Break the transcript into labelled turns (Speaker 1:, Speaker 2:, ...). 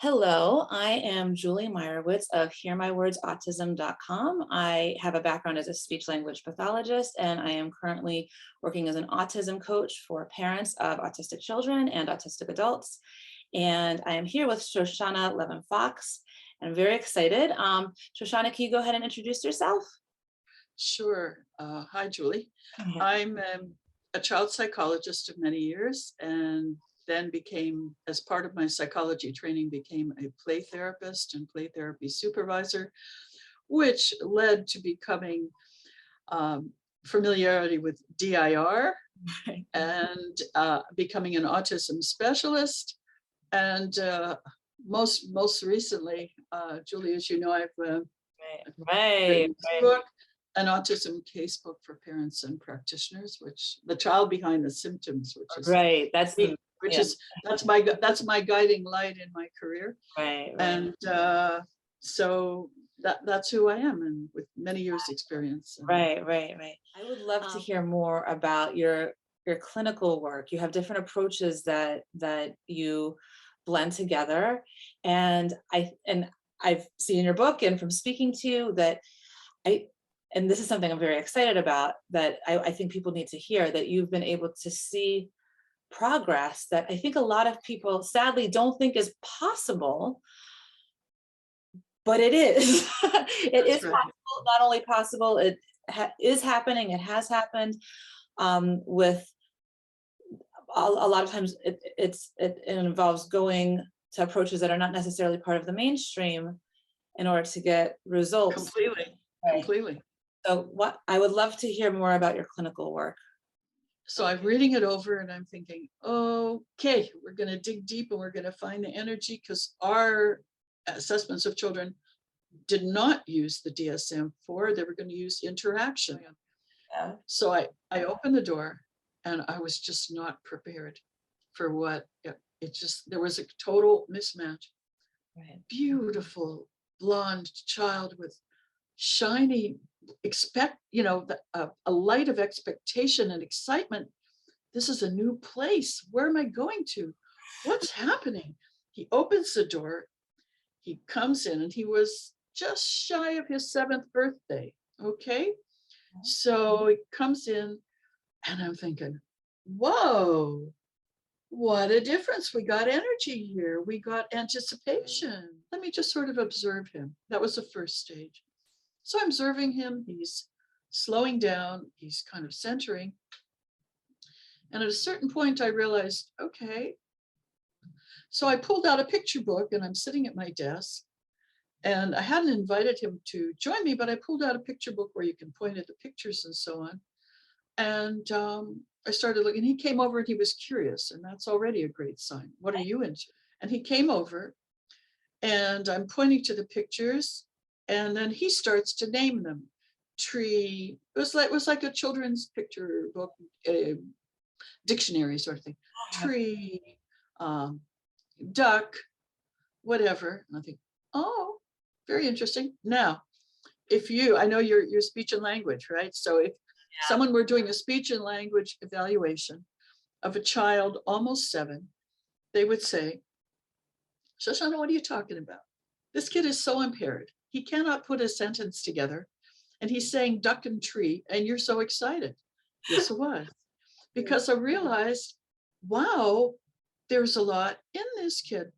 Speaker 1: Hello, I am Julie Meyerowitz of HearMyWordsAutism.com. I have a background as a speech language pathologist, and I am currently working as an autism coach for parents of autistic children and autistic adults. And I am here with Shoshana Levin Fox. And I'm very excited. Shoshana, can you go ahead and introduce yourself?
Speaker 2: Sure. Hi, Julie.
Speaker 1: Okay.
Speaker 2: I'm a child psychologist of many years, and then became, as part of my psychology training, became a play therapist and play therapy supervisor, which led to becoming familiarity with DIR and becoming an autism specialist. And most recently, Julie, as you know, I've written this book, an autism casebook for parents and practitioners, which the child behind the symptoms, which is that's my guiding light in my career. And so that's who I am, and with many years experience.
Speaker 1: Right. I would love to hear more about your clinical work. You have different approaches that you blend together, and I've seen in your book and from speaking to you that and this is something I'm very excited about, that I think people need to hear, that you've been able to see progress that I think a lot of people sadly don't think is possible, but it is. It is possible, not only possible, it is happening, it has happened with a lot of times it involves going to approaches that are not necessarily part of the mainstream in order to get results.
Speaker 2: Completely.
Speaker 1: So I would love to hear more about your clinical work.
Speaker 2: So I'm reading it over and I'm thinking, okay, we're going to dig deep and we're going to find the energy, because our assessments of children did not use the DSM-4. They were going to use interaction.
Speaker 1: Yeah.
Speaker 2: So I opened the door and I was just not prepared for what it just, there was a total mismatch.
Speaker 1: Right.
Speaker 2: Beautiful blonde child with shiny, a light of expectation and excitement. This is a new place. Where am I going to? What's happening? He opens the door, he comes in, and he was just shy of his 7th birthday. Okay. So he comes in and I'm thinking, whoa, what a difference. We got energy here. We got anticipation. Let me just sort of observe him. That was the first stage. So I'm observing him. He's slowing down. He's kind of centering. And at a certain point, I realized, okay. So I pulled out a picture book and I'm sitting at my desk. And I hadn't invited him to join me, but I pulled out a picture book where you can point at the pictures and so on. And I started looking. He came over and he was curious, and that's already a great sign. What are you into? And he came over and I'm pointing to the pictures, and then he starts to name them. Tree, it was like a children's picture book, dictionary sort of thing. Tree, duck, whatever. And I think, oh, very interesting. Now, I know your speech and language, right? So if someone were doing a speech and language evaluation of a child almost 7, they would say, Shoshana, what are you talking about? This kid is so impaired. He cannot put a sentence together, and he's saying duck and tree, and you're so excited. Yes, it was. Because I realized, wow, there's a lot in this kid.